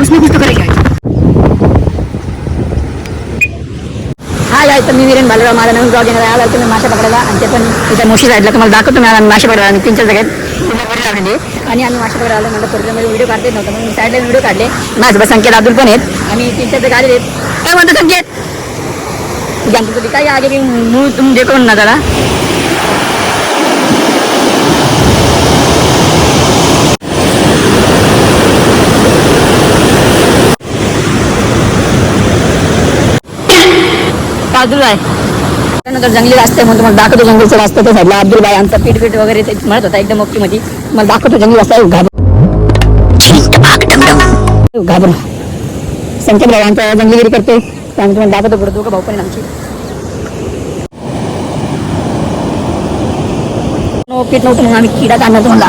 उसमें कुछ तो करेगा। हाय गाइस, तर मी वीरेन बालराव, माझा नवीन ब्लॉग येणार आहे. तुम्ही मासे पकडायला आणि ते पण इथे मोशी साईडला तुम्हाला दाखवतो. मी आम्ही मासे पकडायला आणि 3-4 जागेत लावलेली आणि आम्ही मासे पकडायला म्हणलं परिसरामध्ये व्हिडिओ काढते नव्हतं म्हणून मी साईडला व्हिडिओ काढले. माझ्यासोबत संकेत अब्दुल पण आहेत. आम्ही 3-4 जागे आलेले आहेत. काय म्हणतो संकेत? जानते तो दिखाइए आगे भी मुँह तुम देखो ना जरा. अब्दुल भाई त्यानंतर जंगली रस्ते म्हणून तुम्हाला दाखवतो. जंगलचा रस्ता त्या साईडला अब्दुल भाई आमचा पीठ वगैरे ते म्हणत होता एकदम ओके मध्ये. मला दाखवतो जंगली रस्ता. घाबरून संकेत भाई आमचा जंगलीगिरी करतो. त्यामुळे तुम्हाला दाखवतो पुढे दोघं भाऊ पण आमची पीठ नव्हतं म्हणून आम्ही किडा काढणार तुम्हाला